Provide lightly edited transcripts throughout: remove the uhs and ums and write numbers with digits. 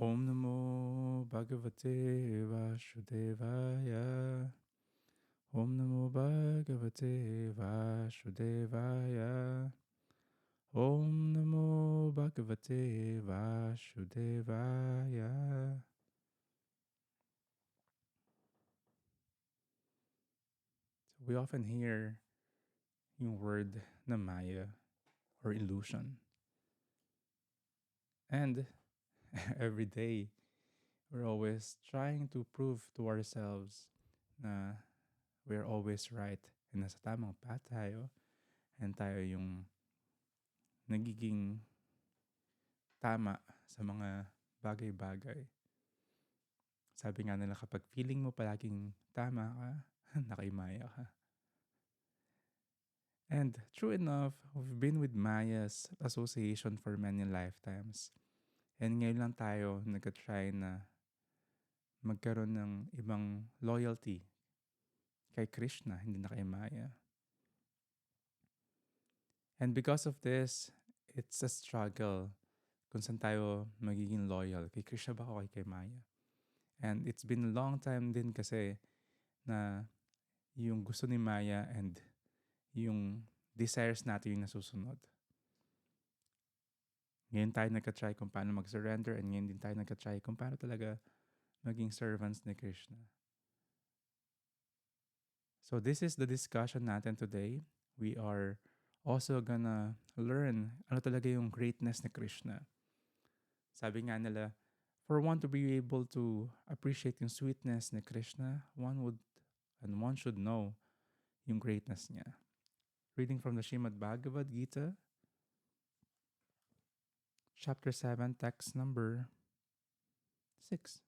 Om Namo Bhagavate Vasudevaya. Om Namo Bhagavate Vasudevaya. Om Namo Bhagavate Vasudevaya. So we often hear yung word na maya or illusion. And every day, we're always trying to prove to ourselves na we're always right and nasa tamang path tayo and tayo yung nagiging tama sa mga bagay-bagay. Sabi nga nila kapag feeling mo palaging tama ka, nakimaya ka. And true enough, we've been with Maya's association for many lifetimes. And ngayon lang tayo nag-try na magkaroon ng ibang loyalty kay Krishna, hindi na kay Maya. And because of this, it's a struggle kung saan tayo magiging loyal. Kay Krishna ba o kay Maya? And it's been a long time din kasi na yung gusto ni Maya and yung desires natin yung nasusunod. Ngayon tayo nagka-try kung paano mag-surrender and ngayon din tayo nagka-try kung paano talaga maging servants ni Krishna. So this is the discussion natin today. We are also gonna learn ano talaga yung greatness ni Krishna. Sabi nga nila, for one to be able to appreciate yung sweetness ni Krishna, one should know yung greatness niya. Reading from the Srimad Bhagavad Gita, chapter 7, text number 6.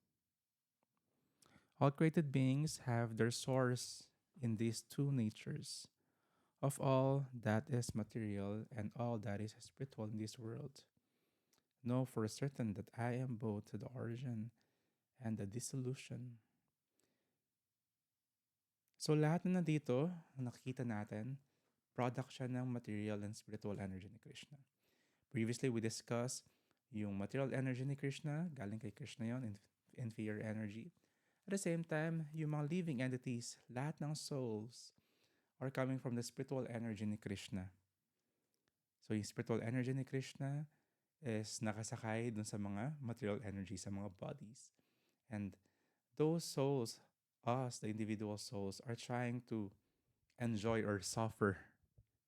All created beings have their source in these two natures, of all that is material and all that is spiritual in this world. Know for certain that I am both the origin and the dissolution. So lahat na nandito, nakikita natin, product siya ng material and spiritual energy ni Krishna. Previously, we discussed yung material energy ni Krishna, galing kay Krishna yon, inferior energy. At the same time, yung mga living entities, lahat ng souls are coming from the spiritual energy ni Krishna. So yung spiritual energy ni Krishna is nakasakay dun sa mga material energy, sa mga bodies. And those souls, us, the individual souls, are trying to enjoy or suffer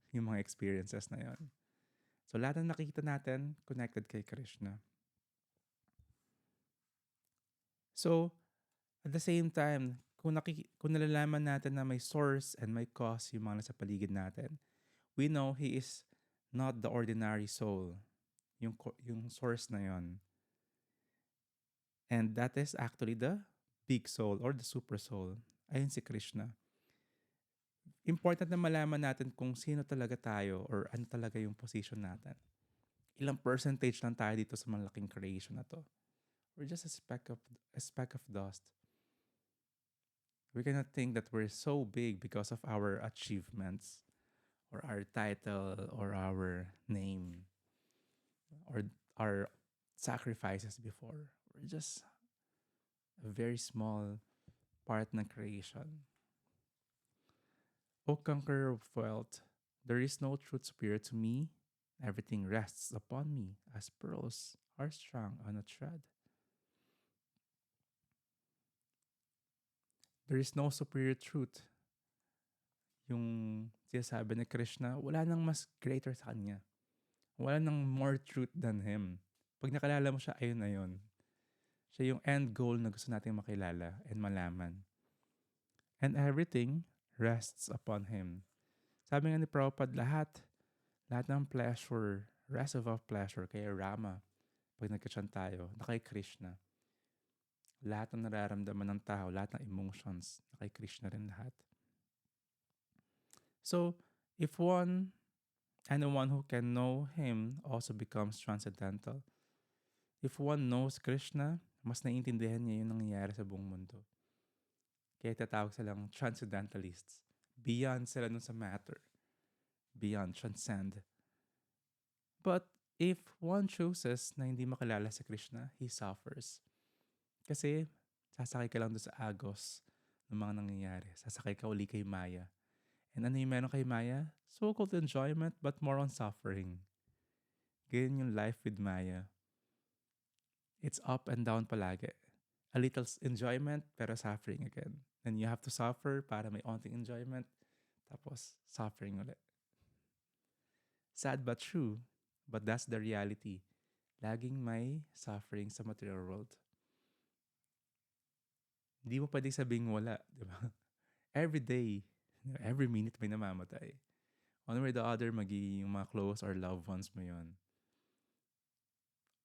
yung mga experiences na yon. So lahat na nakikita natin, connected kay Krishna. So, at the same time, kung nalalaman natin na may source and may cause yung mga nasa paligid natin, we know He is not the ordinary soul. Yung source na yon. And that is actually the big soul or the super soul. Ayun si Krishna. Important na malaman natin kung sino talaga tayo or ano talaga yung position natin. Ilang percentage lang tayo dito sa malaking creation na to. We're just a speck of dust. We cannot think that we're so big because of our achievements or our title or our name or our sacrifices before. We're just a very small part ng creation. O conqueror of wealth, there is no truth superior to me. Everything rests upon me as pearls are strung on a thread. There is no superior truth. Yung sinasabi ni Krishna, wala nang mas greater sa kanya. Wala nang more truth than Him. Pag nakalala mo siya, ayun na yun. Siya yung end goal na gusto nating makilala and malaman. And everything rests upon Him. Sabi nga ni Prabhupada, lahat ng pleasure, rest of pleasure kay Rama, pag nagkachan tayo, na kay Krishna. Lahat ng nararamdaman ng tao, lahat ng emotions, na kay Krishna rin lahat. So, if anyone who can know Him also becomes transcendental. If one knows Krishna, mas naiintindihan niya yung nangyayari sa buong mundo. Kaya tatawag silang transcendentalists. Beyond sila nun sa matter. Beyond, transcend. But If one chooses na hindi makilala si Krishna, he suffers. Kasi sasakay ka lang doon sa agos ng mga nangyayari. Sasakay ka uli kay Maya. And ano yung meron kay Maya? So-called enjoyment but more on suffering. Ganyan yung life with Maya. It's up and down palagi. A little enjoyment pero suffering again. And you have to suffer para may onting enjoyment. Tapos suffering ulit. Sad but true. But that's the reality. Laging may suffering sa material world. Hindi mo pwedeng sabing wala, di ba? Every day, every minute may namamatay. One way or the other, magiging yung mga close or loved ones mo yon.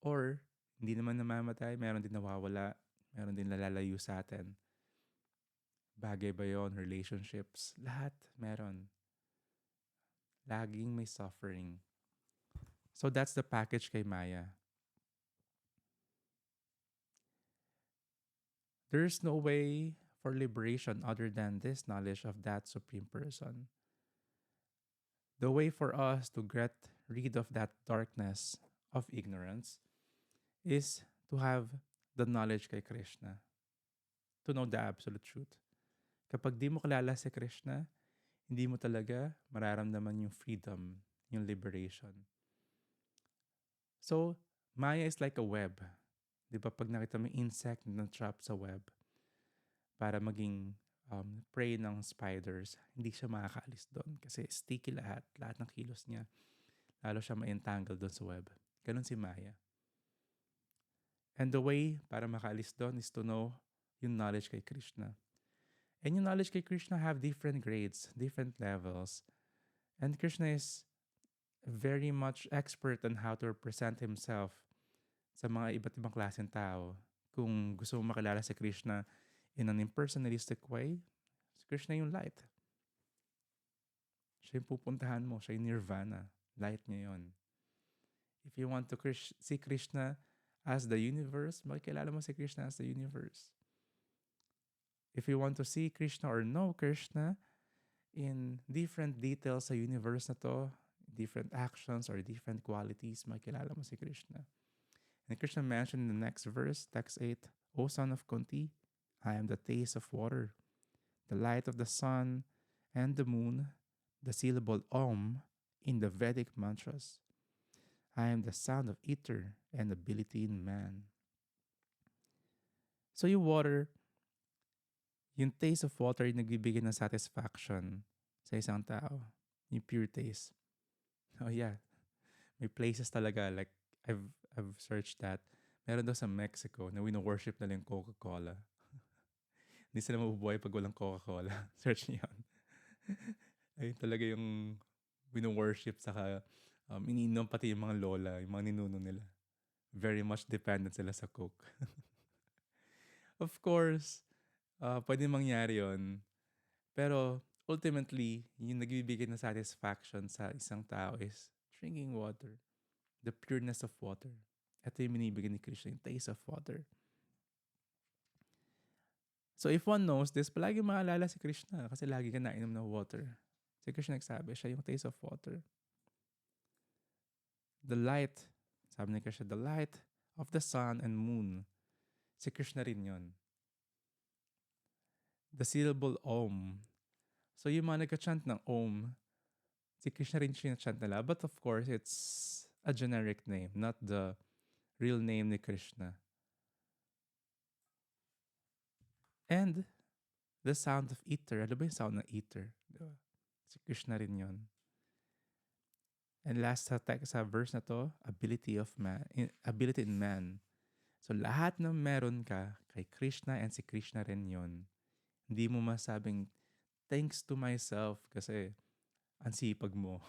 Or, hindi naman namamatay, meron din nawawala, meron din nalalayo sa atin. Bagay ba yon? Relationships, lahat meron. Laging may suffering. So that's the package kay Maya. There's no way for liberation other than this knowledge of that Supreme Person. The way for us to get rid of that darkness of ignorance is to have the knowledge kay Krishna. To know the absolute truth. Kapag di mo kilala si Krishna, hindi mo talaga mararamdaman yung freedom, yung liberation. So, Maya is like a web. Di ba pag nakita mo yung insect na trap sa web para maging prey ng spiders, hindi siya makakaalis doon kasi sticky lahat ng kilos niya. Lalo siya ma-entangle doon sa web. Ganun si Maya. And the way para makaalis doon is to know yung knowledge kay Krishna. And yung knowledge kay Krishna have different grades, different levels. And Krishna is very much expert on how to represent himself sa mga iba't ibang klaseng tao. Kung gusto mo makilala si Krishna in an impersonalistic way, si Krishna yung light. Siya yung pupuntahan mo, siya yung nirvana. Light niya yun. If you want to see Krishna as the universe, makikilala mo si Krishna as the universe. If you want to see Krishna or know Krishna in different details sa universe na to, different actions or different qualities, makilala mo si Krishna. And Krishna mentioned in the next verse, text 8, O son of Kunti, I am the taste of water, the light of the sun and the moon, the syllable Om in the Vedic mantras. I am the sound of ether and ability in man. So yung water, yung taste of water yung nagbibigay ng satisfaction sa isang tao. Yung pure taste. Oh yeah, may places talaga like I've searched that. Meron daw sa Mexico na wino-worship nila yung Coca-Cola. Hindi sila mabubuhay pag walang Coca-Cola. Search niyo yun. Ayun talaga yung wino-worship saka iniinom pati yung mga lola, yung mga ninuno nila. Very much dependent sila sa Coke. Of course, pwede mangyari yon. Pero ultimately, yung nagbibigay ng satisfaction sa isang tao is drinking water. The pureness of water. Ito yung binibigay ni Krishna, yung taste of water. So if one knows this, palagi maalala si Krishna kasi lagi ka nainom ng water. Si Krishna nagsabi, siya yung taste of water. The light, sabi ni Krishna, the light of the sun and moon. Si Krishna rin yun. The syllable Om. So yung mga nagka-chant ng Om, si Krishna rin chant nila. But of course, it's a generic name, not the real name ni Krishna. And the sound of ether. Ano ba yung sound ng ether? Diba? Si Krishna rin yun. And last sa verse na to, ability in man. So lahat ng meron ka kay Krishna and si Krishna rin yun. Hindi mo masabing, thanks to myself kasi ang sipag mo.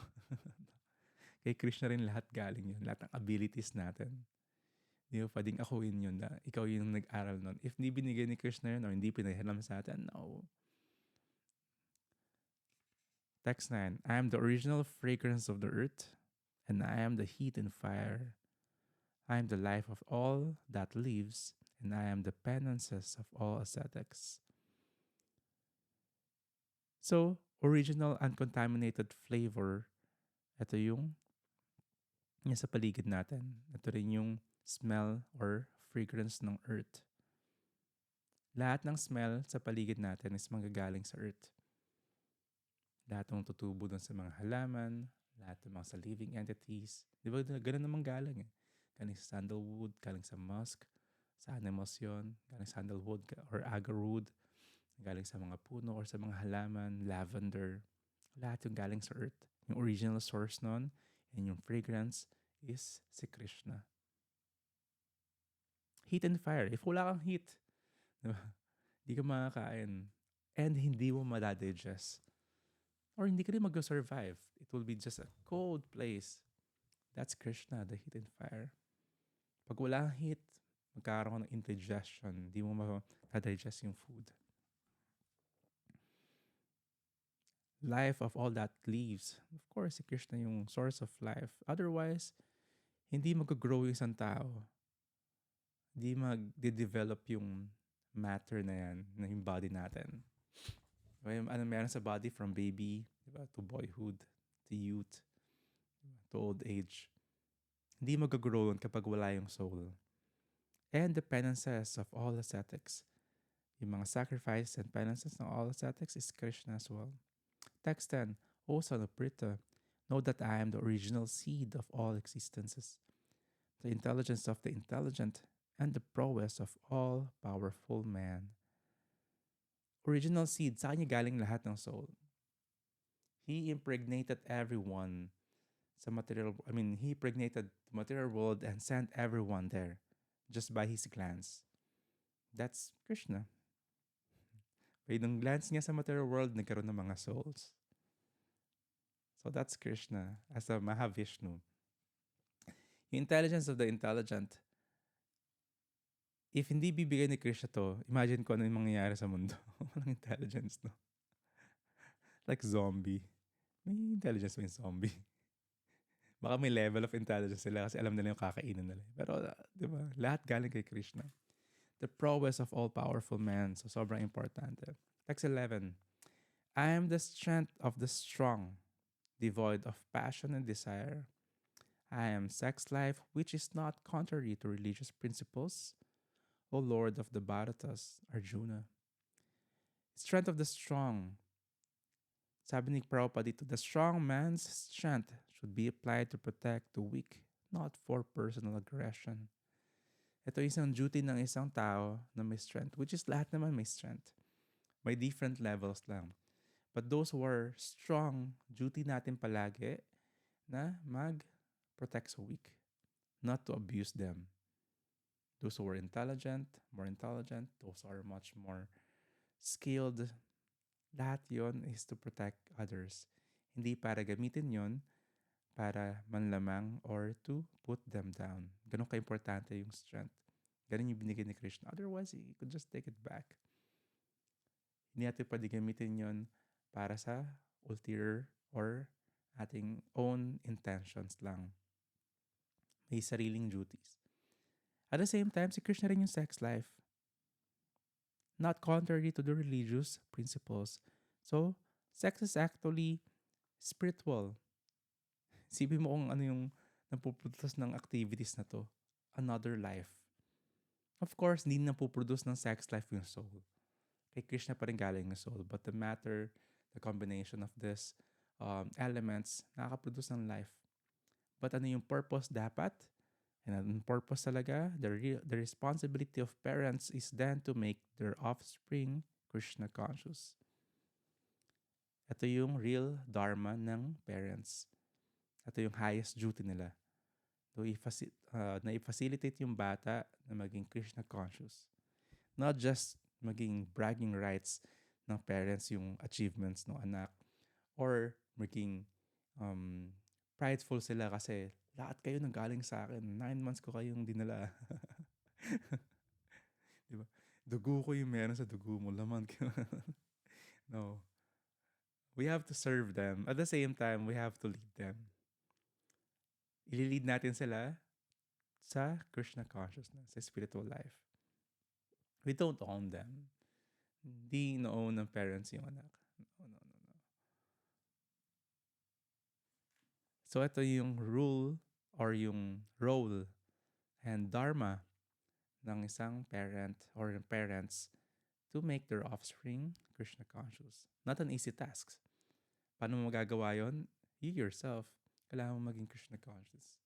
Kay Krishna rin lahat galing yun. Lahat ng abilities natin. Hindi mo pwedeng akuin yun na ikaw yung nag-aral nun. If hindi binigay ni Krishna yun or hindi pinahiram sa atin, no. Text 9, I am the original fragrance of the earth, and I am the heat and fire. I am the life of all that lives, and I am the penances of all ascetics. So, original uncontaminated flavor, ito yung niya sa paligid natin. Ito rin yung smell or fragrance ng earth. Lahat ng smell sa paligid natin is manggagaling sa earth. Lahat ng tutubo dun sa mga halaman, lahat ng mga sa living entities. Di ba ganun naman galing eh. Galing sa sandalwood, galing sa musk, sa animals yun, galing sa sandalwood or agarwood, galing sa mga puno or sa mga halaman, lavender. Lahat yung galing sa earth. Yung original source nun and yung fragrance is si Krishna. Heat and fire. If wala kang heat, diba? Hindi ka makakain. And hindi mo madadigest. Or hindi ka rin mag-survive. It will be just a cold place. That's Krishna, the heat and fire. Pag wala kang heat, magkakaroon ng indigestion. Hindi mo ma-digest yung food. Life of all that leaves. Of course, si Krishna yung source of life. Otherwise, hindi mag-grow yung isang tao. Hindi mag-develop yung matter na yan, na yung body natin. Diba, yung ano meron sa body from baby, diba, to boyhood, to youth, to old age. Hindi mag-grow yun kapag wala yung soul. And the penances of all ascetics. Yung mga sacrifices and penances ng all ascetics is Krishna as well. Text 10. O son of Pritha, know that I am the original seed of all existences, the intelligence of the intelligent, and the prowess of all powerful man. Original seed, sa kanya galing lahat ng soul. He impregnated everyone he impregnated the material world and sent everyone there just by his glance. That's Krishna. By nung glance niya sa material world, nagkaroon ng mga souls. So that's Krishna as a Mahavishnu. Yung intelligence of the intelligent, if hindi bibigay ni Krishna to, imagine ko ano yung mangyayari sa mundo. Walang intelligence, no? Like zombie. May intelligence ba yung zombie? Baka may level of intelligence sila kasi alam nila yung kakainin nila. Pero, di ba? Lahat galing kay Krishna. The prowess of all-powerful man. So, sobrang importante. Text 11. I am the strength of the strong, devoid of passion and desire. I am sex life, which is not contrary to religious principles. O Lord of the Bharatas, Arjuna. Strength of the strong. Sabi ni Prabhupada dito, the strong man's strength should be applied to protect the weak, not for personal aggression. Ito isang duty ng isang tao na may strength, which is lahat naman may strength. May different levels lang. But those who are strong, duty natin palagi na mag-protect sa weak, not to abuse them. Those who are intelligent, more intelligent, those are much more skilled. Lahat yon is to protect others. Hindi para gamitin yon para manlamang or to put them down. Ganun ka-importante yung strength. Ganun yung binigay ni Krishna. Otherwise, he could just take it back. Hindi natin pwede gamitin yon para sa ulterior or ating own intentions lang. May sariling duties. At the same time, si Krishna rin yung sex life. Not contrary to the religious principles. So, sex is actually spiritual. Sipin mo kung ano yung napuputos ng activities na to. Another life. Of course, hindi napuproduce ng sex life yung soul. Kay Krishna pa rin galing yung soul. But the matter, the combination of these elements, nakakaproduce ng life. But ano yung purpose dapat? And ang purpose talaga, the responsibility of parents is then to make their offspring Krishna conscious. Ito yung real dharma ng parents. Ito yung highest duty nila. So, na i-facilitate yung bata na maging Krishna conscious. Not just maging bragging rights ng parents yung achievements ng anak or maging prideful sila kasi lahat kayo nanggaling sa akin. 9 months ko kayong dinala. Diba? Dugo ko yung meron sa dugo mo. Laman ko. No. We have to serve them. At the same time, we have to lead them. Ililid natin sila sa Krishna consciousness, sa spiritual life. We don't own them. Hindi na-own ng parents yung anak. No. So, ito yung rule or yung role and dharma ng isang parent or ng parents to make their offspring Krishna conscious. Not an easy task. Paano mo magagawa yon? You yourself, kailangan mo maging Krishna conscious.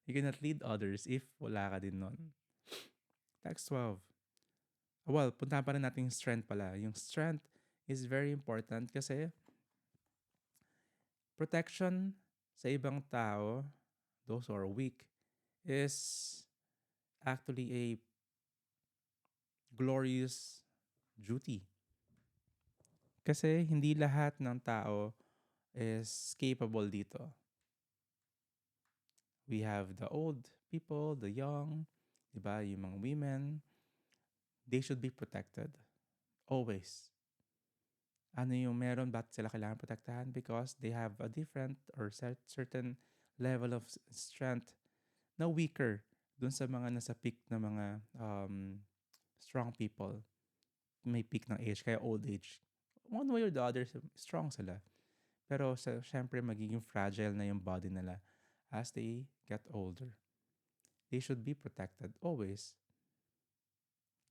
You cannot lead others if wala ka din nun. Text 12. Well, punta pa rin natin yung strength pala. Yung strength is very important kasi protection sa ibang tao, those who are weak, is actually a glorious duty. Kasi hindi lahat ng tao is capable dito. We have the old people, the young, diba? Yung mga women, they should be protected. Always. Ano yung meron, ba't sila kailangan protektahan? Because they have a different or certain level of strength na weaker dun sa mga nasa peak na mga strong people. May peak ng age, kaya old age. One way or the other, strong sila. Pero syempre, magiging fragile na yung body nila as they get older. They should be protected always.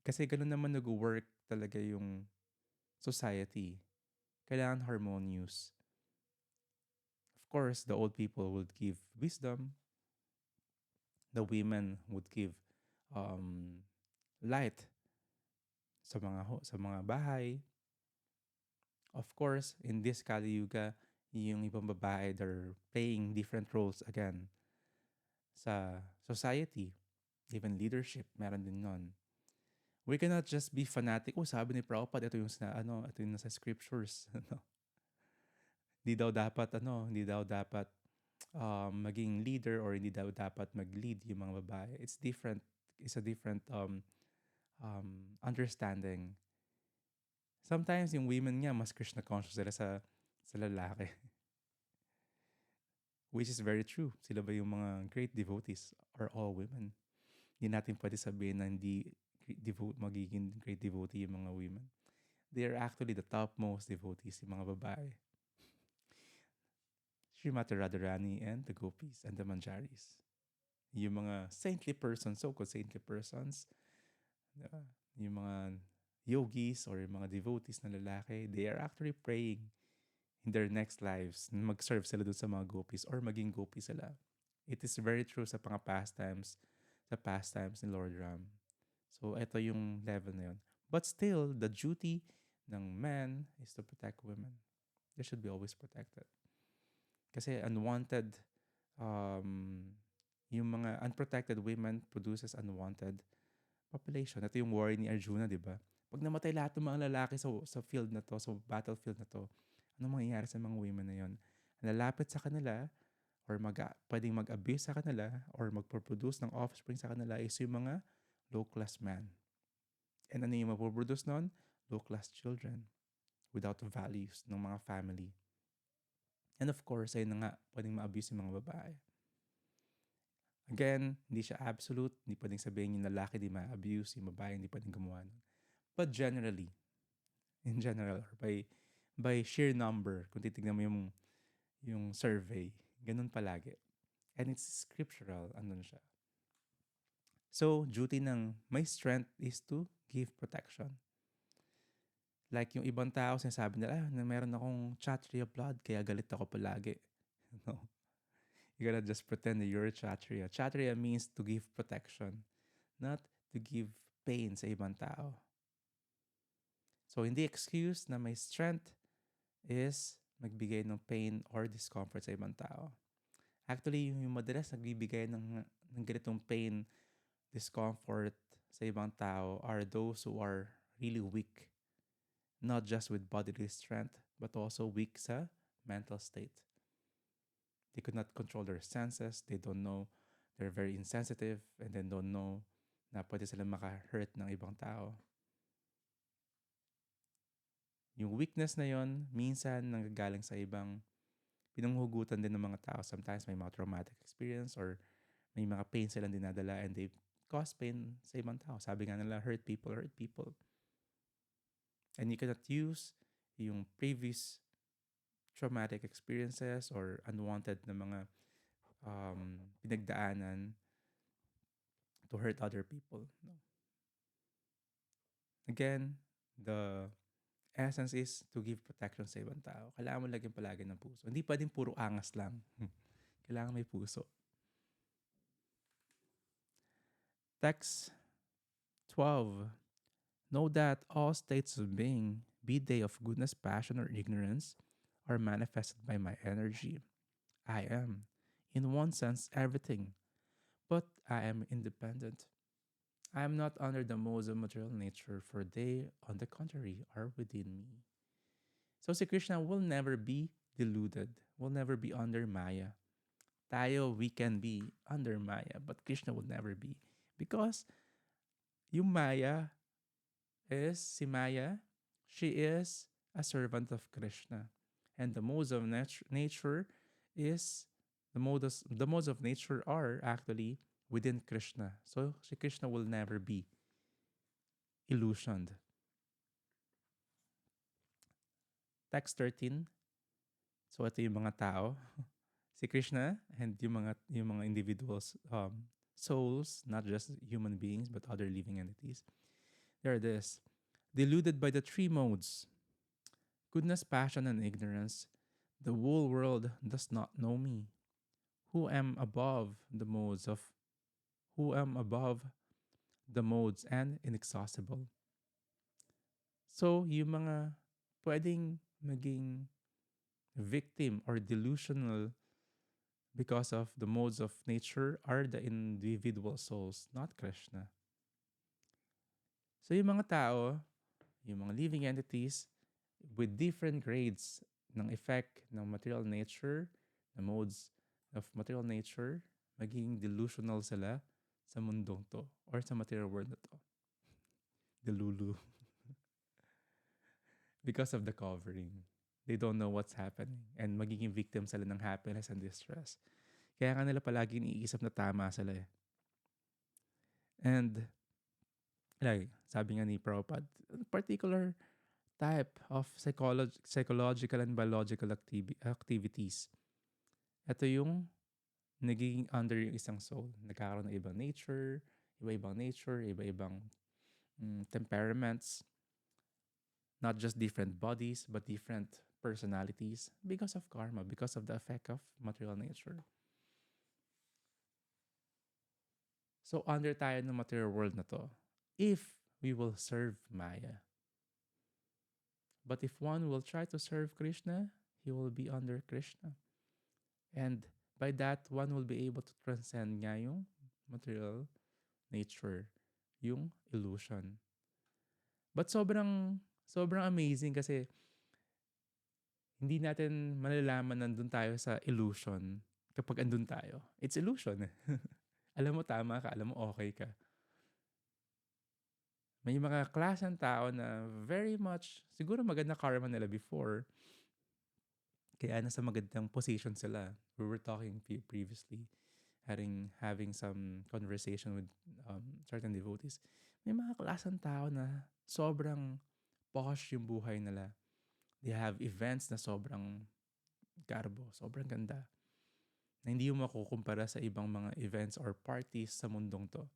Kasi ganun naman nag-work talaga yung society. Kailangan harmonious. Of course, the old people would give wisdom. The women would give light sa mga bahay. Of course, in this Kali Yuga, yung ibang babae, they're playing different roles again sa society. Even leadership, meron din nun. We cannot just be fanatic. Oh, sabi ni Prabhupada, ito yung nasa scriptures. Hindi daw dapat maging leader or hindi daw dapat mag-lead yung mga babae. It's different. It's a different understanding. Sometimes yung women nga, mas Krishna conscious sila sa lalaki. Which is very true. Sila ba yung mga great devotees are all women? Hindi natin pwede sabihin na hindi magiging great devotee yung mga women. They are actually the topmost devotees, yung mga babae. Srimati Radharani and the Gopis and the Manjaris. Yung mga saintly persons, so-called saintly persons, yung mga yogis or yung mga devotees na lalaki, they are actually praying in their next lives. Mag-serve sila dun sa mga gopis or maging gopi sila. It is very true sa mga pastimes ni Lord Ram. So, ito yung level na yun. But still, the duty ng men is to protect women. They should be always protected. Kasi unwanted, yung mga unprotected women produces unwanted population. Ito yung worry ni Arjuna, di ba? Pag namatay lahat ng mga lalaki sa field na to, sa battlefield na to, ano mangyayari sa mga women na yon? Lalapit sa kanila or pwedeng mag-abuse sa kanila or magproduce ng offspring sa kanila is yung mga low-class men. And ano yung mapoproduce nun? Low-class children without values ng mga family. And of course, ayun na nga, pwedeng ma-abuse yung mga babae. Again, hindi siya absolute. Hindi pwedeng sabihin yung lalaki di ma-abuse, yung babae hindi pwedeng gumawa nun. But generally, in general, or by sheer number, kung titignan mo yung survey, ganun palagi. And it's scriptural, andun siya. So, duty ng may strength is to give protection. Like yung ibang tao, sinasabi nila, na meron akong Kshatriya blood, kaya galit ako palagi. No. You gotta just pretend that you're a Kshatriya. Kshatriya means to give protection, not to give pain sa ibang tao. So, hindi excuse na may strength is magbigay ng pain or discomfort sa ibang tao. Actually, yung madalas nagbibigay ng ganitong pain, discomfort sa ibang tao are those who are really weak. Not just with bodily strength, but also weak sa mental state. They could not control their senses. They don't know. They're very insensitive and then don't know na pwede silang maka-hurt ng ibang tao. Yung weakness na yon minsan nanggagaling sa ibang pinanghugutan din ng mga tao. Sometimes may mga traumatic experience or may mga pain silang dinadala and they cause pain sa ibang tao. Sabi nga nila, hurt people. And you cannot use yung previous traumatic experiences or unwanted na mga pinagdaanan to hurt other people. No. Again, the essence is to give protection sa ibang tao. Kailangan mo lagyan palagi ng puso. Hindi pwedeng puro angas lang. Kailangan may puso. Text 12. Know that all states of being, be they of goodness, passion, or ignorance, are manifested by my energy. I am, in one sense, everything, but I am independent. I am not under the modes of material nature, for they, on the contrary, are within me. So si Krishna will never be deluded, will never be under Maya. Tayo, we can be under Maya, but Krishna will never be. Because yung Maya si Maya, she is a servant of Krishna. And the modes of nature is, the modes of nature are actually within Krishna. So si Krishna will never be illusioned. Text 13. So ito yung mga tao. Si Krishna and yung mga individuals, souls, not just human beings, but other living entities. They're this. Deluded by the three modes, goodness, passion, and ignorance, the whole world does not know me, who am above the modes and inexhaustible. So, yung mga pwedeng maging victim or delusional because of the modes of nature are the individual souls, not Krishna. So, yung mga tao, yung mga living entities with different grades ng effect ng material nature, the modes of material nature, magiging delusional sila sa mundong to or sa material world na to. Delulu. Because of the covering. They don't know what's happening and magiging victim sila ng happiness and distress. Kaya nga nila palagi iniisip na tama sila eh. And like, sabi nga ni Prabhupada, particular type of psychological and biological activities. Ito yung nagiging under yung isang soul. Nagkakaroon ng ibang nature, iba-ibang temperaments. Not just different bodies, but different personalities because of karma, because of the effect of material nature. So, under tayo ng material world na to, if we will serve Maya. But if one will try to serve Krishna, he will be under Krishna. And by that, one will be able to transcend nga yung material nature, yung illusion. But sobrang amazing kasi hindi natin malalaman nandun tayo sa illusion kapag andun tayo. It's illusion. Alam mo tama ka, alam mo okay ka. May mga klaseng tao na very much, siguro maganda karma nila before, kaya nasa magandang position sila. We were talking previously, having some conversation with certain devotees. May mga klaseng tao na sobrang posh yung buhay nila. They have events na sobrang garbo, sobrang ganda. Na hindi mo makukumpara sa ibang mga events or parties sa mundong to.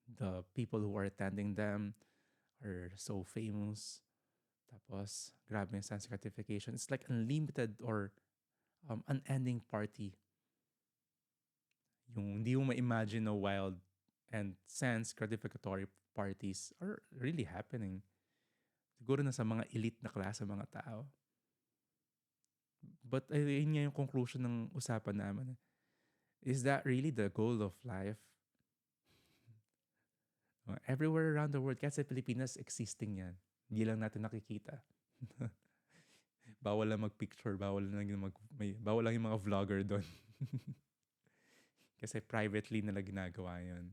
The people who are attending them are so famous. Tapos, grabe yung sense gratification. It's like unlimited or unending party. Yung hindi mo ma-imagine na wild and sense gratificatory parties are really happening. Siguro na sa mga elite na klase mga tao. But yun nga yung conclusion ng usapan namin. Is that really the goal of life? Everywhere around the world, kahit sa Pilipinas, existing yan. Hindi lang natin nakikita. Bawal lang mag-picture, bawal lang yung mga vlogger doon. Kasi privately nila ginagawa yun.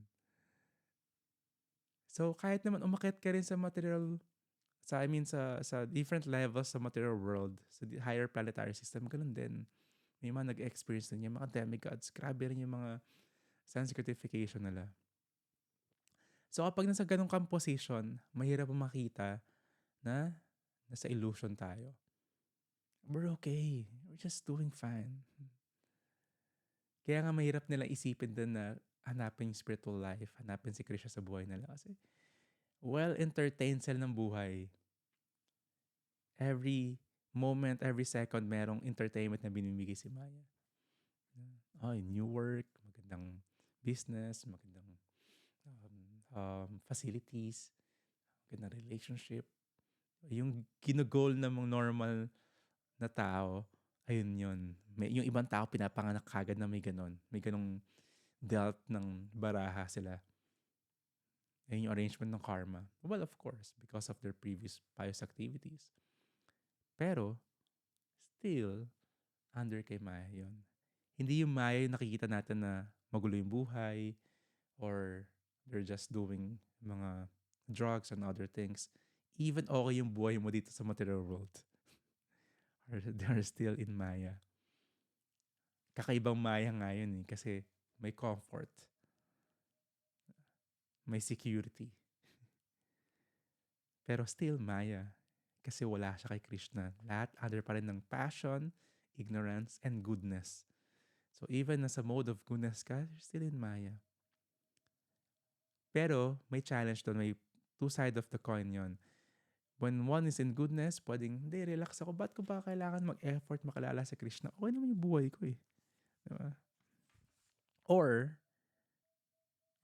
So, kahit naman umakyat ka rin sa material, sa different levels sa material world, sa higher planetary system, ganun din. May mga nag-experience din yung mga demigods. Grabe rin yung mga sense gratification nila. So kapag nasa ganong composition, mahirap makita na nasa illusion tayo. We're okay. We're just doing fine. Kaya nga mahirap nila isipin din na hanapin yung spiritual life, hanapin si Krishna sa buhay nila kasi well-entertained sila ng buhay. Every moment, every second, merong entertainment na binibigay si Maya. New work, magandang business, magandang facilities, magandang relationship. Yung ginagol ng mga normal na tao, ayun yun. Yung ibang tao pinapanganak kagad na may ganon. May ganong dealt ng baraha sila. Ayun yung arrangement ng karma. Well, of course, because of their previous pious activities. Pero, still, under kay Maya yun. Hindi yung Maya yung nakikita natin na magulo yung buhay or they're just doing mga drugs and other things. Even okay yung buhay mo dito sa material world. Or they're still in Maya. Kakaibang Maya nga yun kasi may comfort. May security. Pero still Maya. Kasi wala siya kay Krishna. Lahat under pa rin ng passion, ignorance, and goodness. So even nasa mode of goodness ka, you're still in Maya. Pero may challenge doon. May two sides of the coin yon. When one is in goodness, pwedeng, hindi, relax ako. Ba't ko ba kailangan mag-effort makalala sa Krishna? Okay naman yung buhay ko eh. Diba? Or,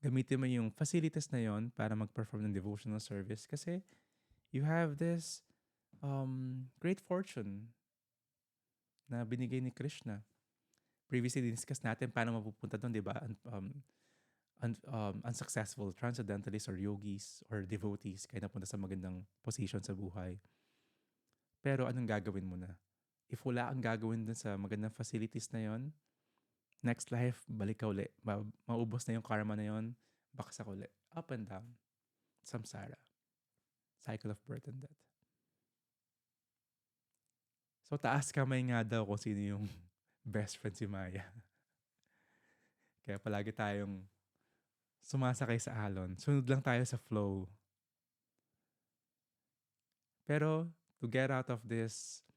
gamitin mo yung facilities na yon para mag-perform ng devotional service kasi you have this great fortune na binigay ni Krishna. Previously, discuss natin paano mapupunta doon, di ba? Unsuccessful transcendentalists or yogis or devotees kaya napunta sa magandang position sa buhay. Pero anong gagawin mo na? If wala ang gagawin dun sa magandang facilities na yon, next life, balik ka uli. Maubos na yung karma na yon, baksak uli. Up and down. Samsara. Cycle of birth and death. So taas kamay nga daw kung sino yung best friend si Maya. Kaya palagi tayong sumasakay sa alon. Sunod lang tayo sa flow. Pero to get out of this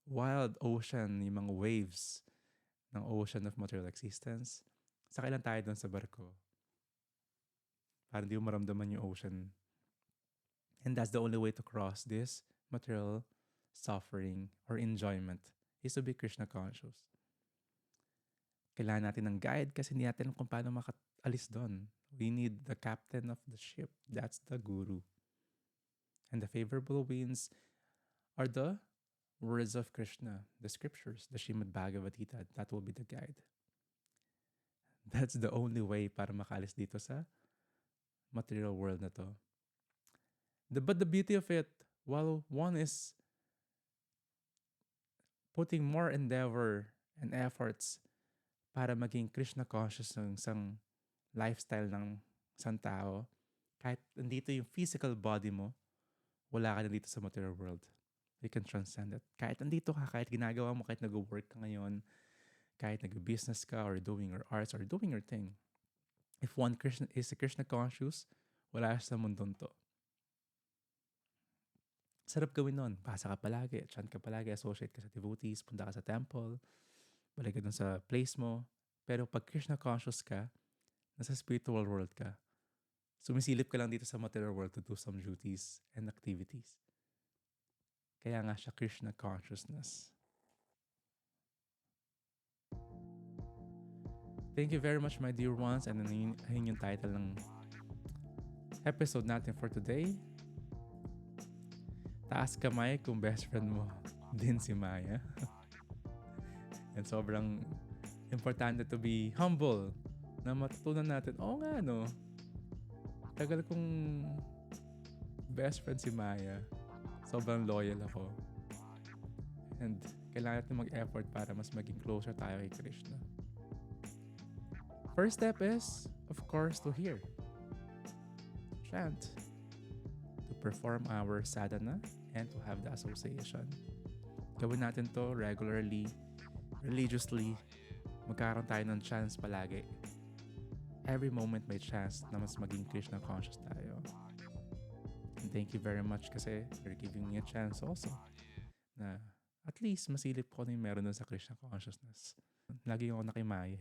wild ocean, yung mga waves ng ocean of material existence, sakay lang tayo doon sa barko. Para hindi mo maramdaman yung ocean. And that's the only way to cross this material suffering or enjoyment is to be Krishna conscious. Kailangan natin ng guide kasi hindi natin kung paano makaalis doon. We need the captain of the ship. That's the guru. And the favorable winds are the words of Krishna, the scriptures, the Srimad Bhagavad Gita. That will be the guide. That's the only way para makaalis dito sa material world na to. But the beauty of it, while one is putting more endeavor and efforts para maging Krishna conscious ng isang lifestyle ng isang tao, kahit nandito yung physical body mo, wala ka na dito sa material world. You can transcend it. Kahit nandito ka, kahit ginagawa mo, kahit nag-work ka ngayon, kahit nag-business ka or doing your arts or doing your thing. If one Krishna is a Krishna conscious, wala siya sa mundong to. Sarap gawin nun. Basa ka palagi, chant ka palagi, associate ka sa devotees, punta ka sa temple, balik ka dun sa place mo. Pero pag Krishna conscious ka, nasa spiritual world ka, sumisilip ka lang dito sa material world to do some duties and activities. Kaya nga siya Krishna consciousness. Thank you very much, my dear ones. And ayun yung title ng episode natin for today. Taas kamay kung best friend mo din si Maya. And sobrang importante to be humble na matutunan natin, nga no, tagal kong best friend si Maya. Sobrang loyal ako. And kailangan natin mag-effort para mas maging closer tayo kay Krishna. First step is, of course, to hear, chant, to perform our sadhana, and to have the association. Gawin natin to regularly, religiously. Magkaroon tayo ng chance palagi. Every moment may chance na mas maging Krishna conscious tayo. And thank you very much kasi you're giving me a chance also na at least masilip ko na yung meron dun sa Krishna consciousness. Lagi ako nakimaya.